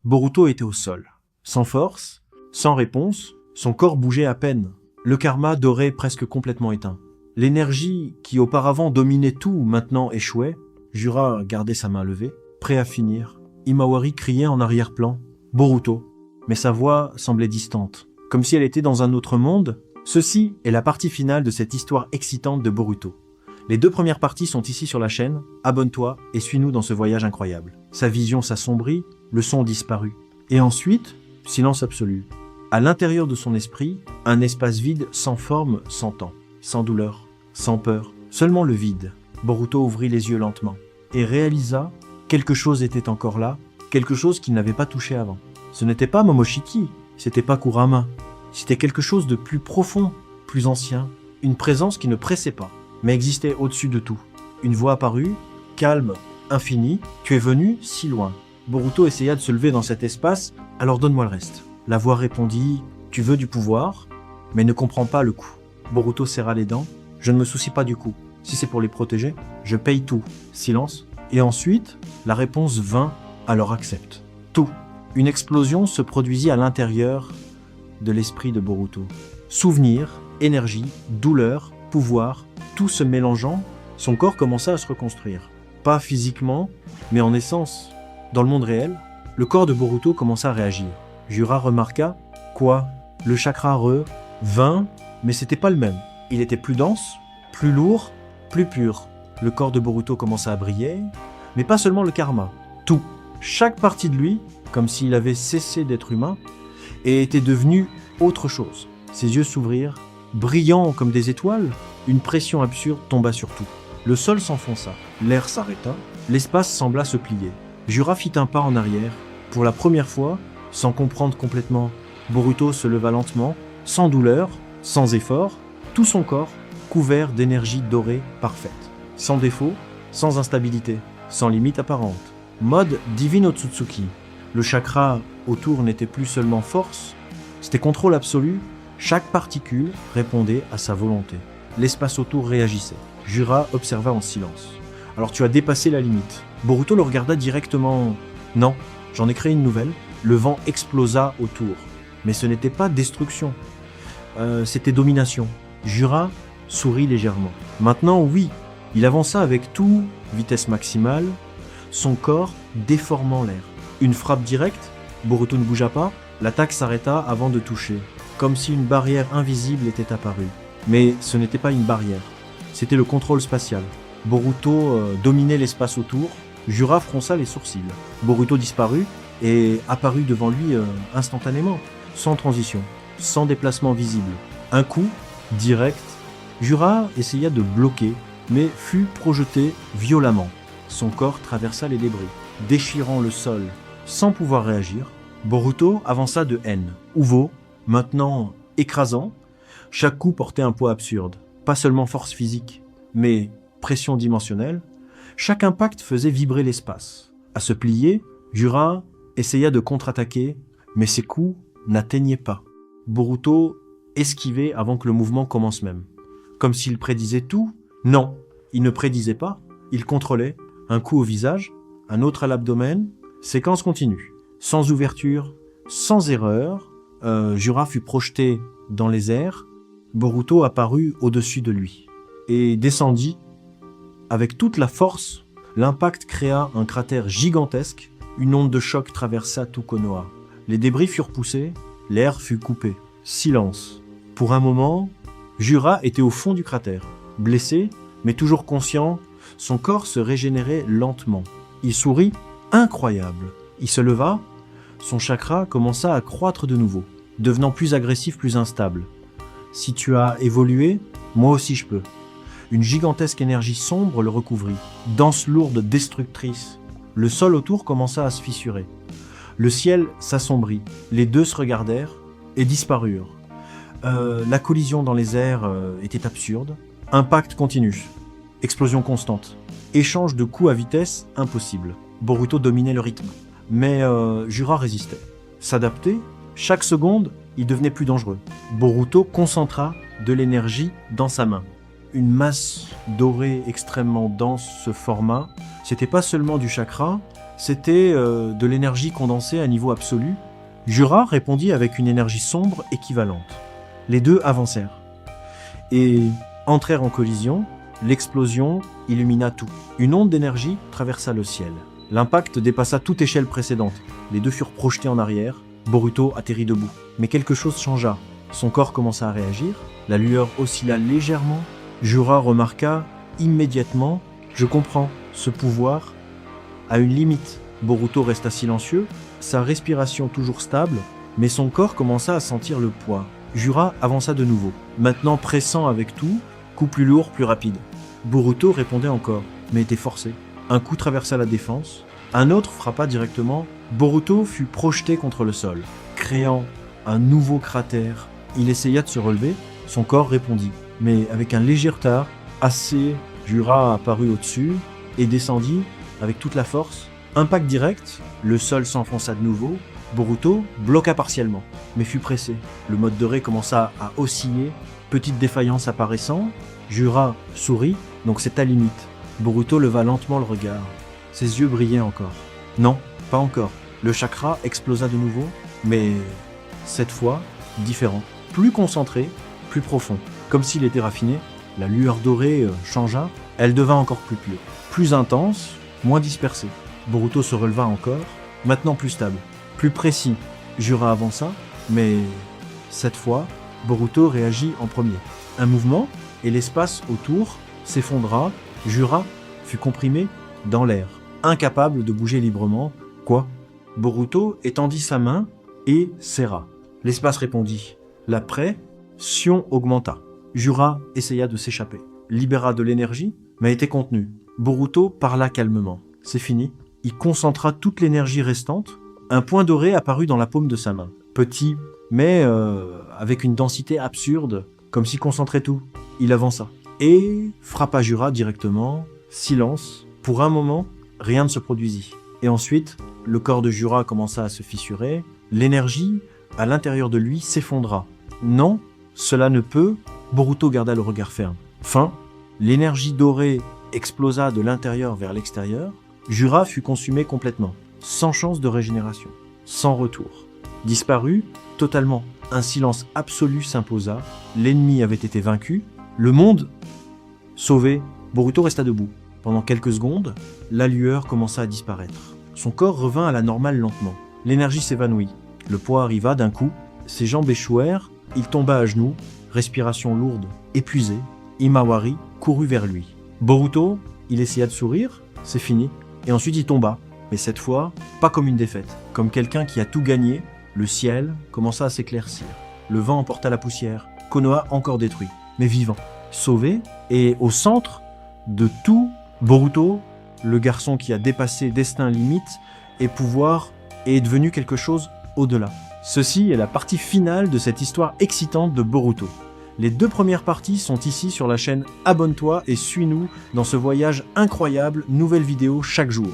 Boruto était au sol. Sans force, sans réponse, son corps bougeait à peine. Le karma doré presque complètement éteint. L'énergie qui auparavant dominait tout maintenant échouait. Jura gardait sa main levée, prêt à finir. Himawari criait en arrière-plan « Boruto !» Mais sa voix semblait distante, comme si elle était dans un autre monde. Ceci est la partie finale de cette histoire excitante de Boruto. Les 2 premières parties sont ici sur la chaîne, abonne-toi et suis-nous dans ce voyage incroyable. Sa vision s'assombrit, le son disparut. Et ensuite, silence absolu. À l'intérieur de son esprit, un espace vide sans forme, sans temps, sans douleur, sans peur, seulement le vide. Boruto ouvrit les yeux lentement et réalisa quelque chose était encore là, quelque chose qu'il n'avait pas touché avant. Ce n'était pas Momoshiki, c'était pas Kurama, c'était quelque chose de plus profond, plus ancien, une présence qui ne pressait pas, mais existait au-dessus de tout. Une voix apparut, calme, infinie, « Tu es venu si loin ». Boruto essaya de se lever dans cet espace, « Alors donne-moi le reste ». La voix répondit « Tu veux du pouvoir, mais ne comprends pas le coup ». Boruto serra les dents, « Je ne me soucie pas du coup. Si c'est pour les protéger, je paye tout. » Silence. Et ensuite, la réponse vint, « Alors accepte. » Tout. Une explosion se produisit à l'intérieur de l'esprit de Boruto. Souvenir, énergie, douleur, pouvoir, tout se mélangeant, son corps commença à se reconstruire. Pas physiquement, mais en essence. Dans le monde réel, le corps de Boruto commença à réagir. Jura remarqua « Quoi ?» Le chakra vint, mais c'était pas le même. Il était plus dense, plus lourd, plus pur. Le corps de Boruto commença à briller, mais pas seulement le karma. Tout. Chaque partie de lui, comme s'il avait cessé d'être humain, et était devenu autre chose. Ses yeux s'ouvrirent, brillants comme des étoiles, une pression absurde tomba sur tout. Le sol s'enfonça, l'air s'arrêta, l'espace sembla se plier. Jura fit un pas en arrière. Pour la première fois, sans comprendre complètement, Boruto se leva lentement, sans douleur, sans effort, tout son corps couvert d'énergie dorée parfaite. Sans défaut, sans instabilité, sans limite apparente. Mode Divine Otsutsuki. Le chakra autour n'était plus seulement force, c'était contrôle absolu, chaque particule répondait à sa volonté. L'espace autour réagissait. Jura observa en silence. « Alors tu as dépassé la limite. » Boruto le regarda directement. « Non, j'en ai créé une nouvelle. » Le vent explosa autour. Mais ce n'était pas destruction. C'était domination. Jura sourit légèrement. Maintenant, oui, il avança avec tout, vitesse maximale, son corps déformant l'air. Une frappe directe, Boruto ne bougea pas, l'attaque s'arrêta avant de toucher, comme si une barrière invisible était apparue. Mais ce n'était pas une barrière, c'était le contrôle spatial. Boruto dominait l'espace autour, Jura fronça les sourcils. Boruto disparut et apparut devant lui instantanément, sans transition, sans déplacement visible. Un coup, direct, Jura essaya de bloquer, mais fut projeté violemment. Son corps traversa les débris, déchirant le sol. Sans pouvoir réagir, Boruto avança de haine. Uvo, maintenant écrasant, chaque coup portait un poids absurde. Pas seulement force physique, mais pression dimensionnelle. Chaque impact faisait vibrer l'espace. À se plier, Jura essaya de contre-attaquer, mais ses coups n'atteignaient pas. Boruto esquivait avant que le mouvement commence même. Comme s'il prédisait tout. Non, il ne prédisait pas, il contrôlait. Un coup au visage, un autre à l'abdomen, séquence continue. Sans ouverture, sans erreur, Jura fut projeté dans les airs, Boruto apparut au-dessus de lui et descendit. Avec toute la force, l'impact créa un cratère gigantesque, une onde de choc traversa tout Konoha. Les débris furent poussés, l'air fut coupé. Silence. Pour un moment, Jura était au fond du cratère. Blessé, mais toujours conscient, son corps se régénérait lentement. Il sourit, incroyable. Il se leva, son chakra commença à croître de nouveau, devenant plus agressif, plus instable. Si tu as évolué, moi aussi je peux. Une gigantesque énergie sombre le recouvrit, dense, lourde, destructrice. Le sol autour commença à se fissurer. Le ciel s'assombrit, les deux se regardèrent et disparurent. La collision dans les airs était absurde. Impact continu. Explosion constante. Échange de coups à vitesse impossible. Boruto dominait le rythme. Mais Jura résistait. S'adapter, chaque seconde, il devenait plus dangereux. Boruto concentra de l'énergie dans sa main. Une masse dorée extrêmement dense se forma. C'était pas seulement du chakra, C'était de l'énergie condensée à niveau absolu. Jura répondit avec une énergie sombre équivalente. Les deux avancèrent et entrèrent en collision. L'explosion illumina tout. Une onde d'énergie traversa le ciel. L'impact dépassa toute échelle précédente. Les deux furent projetés en arrière. Boruto atterrit debout. Mais quelque chose changea. Son corps commença à réagir. La lueur oscilla légèrement. Jura remarqua immédiatement « Je comprends, ce pouvoir a une limite ». Boruto resta silencieux, sa respiration toujours stable, mais son corps commença à sentir le poids. Jura avança de nouveau, maintenant pressant avec tout, coup plus lourd, plus rapide. Boruto répondait encore, mais était forcé. Un coup traversa la défense, un autre frappa directement. Boruto fut projeté contre le sol, créant un nouveau cratère. Il essaya de se relever, son corps répondit, mais avec un léger retard. Assez, Jura apparut au-dessus et descendit avec toute la force. Impact direct, le sol s'enfonça de nouveau. Boruto bloqua partiellement, mais fut pressé. Le mode doré commença à osciller, petite défaillance apparaissant. Jura sourit, donc c'est à limite. Boruto leva lentement le regard. Ses yeux brillaient encore. Non, pas encore. Le chakra explosa de nouveau, mais cette fois, différent. Plus concentré, plus profond. Comme s'il était raffiné, la lueur dorée changea. Elle devint encore plus pure. Plus intense, moins dispersée. Boruto se releva encore, maintenant plus stable. Plus précis, Jura avança, mais cette fois, Boruto réagit en premier. Un mouvement, et l'espace autour s'effondra. Jura fut comprimé dans l'air, incapable de bouger librement. Quoi ? Boruto étendit sa main et serra. L'espace répondit. La pression augmenta. Jura essaya de s'échapper, libéra de l'énergie, mais était contenu. Boruto parla calmement. C'est fini. Il concentra toute l'énergie restante. Un point doré apparut dans la paume de sa main. Petit, mais avec une densité absurde, comme s'il concentrait tout. Il avança et frappa Jura directement. Silence. Pour un moment, rien ne se produisit. Et ensuite, le corps de Jura commença à se fissurer. L'énergie, à l'intérieur de lui, s'effondra. Non, cela ne peut. Boruto garda le regard ferme. Fin. L'énergie dorée explosa de l'intérieur vers l'extérieur. Jura fut consumé complètement, sans chance de régénération, sans retour. Disparu, totalement, un silence absolu s'imposa. L'ennemi avait été vaincu. Le monde sauvé. Boruto resta debout. Pendant quelques secondes, la lueur commença à disparaître. Son corps revint à la normale lentement. L'énergie s'évanouit. Le poids arriva d'un coup. Ses jambes échouèrent. Il tomba à genoux. Respiration lourde, épuisée. Himawari courut vers lui. Boruto, il essaya de sourire. C'est fini. Et ensuite il tomba. Mais cette fois, pas comme une défaite. Comme quelqu'un qui a tout gagné. Le ciel commença à s'éclaircir. Le vent emporta la poussière. Konoha encore détruit, mais vivant. Sauvé. Et au centre de tout, Boruto, le garçon qui a dépassé destin limite et pouvoir, est devenu quelque chose au-delà. Ceci est la partie finale de cette histoire excitante de Boruto. Les deux premières parties sont ici sur la chaîne. Abonne-toi et suis-nous dans ce voyage incroyable, nouvelles vidéos chaque jour.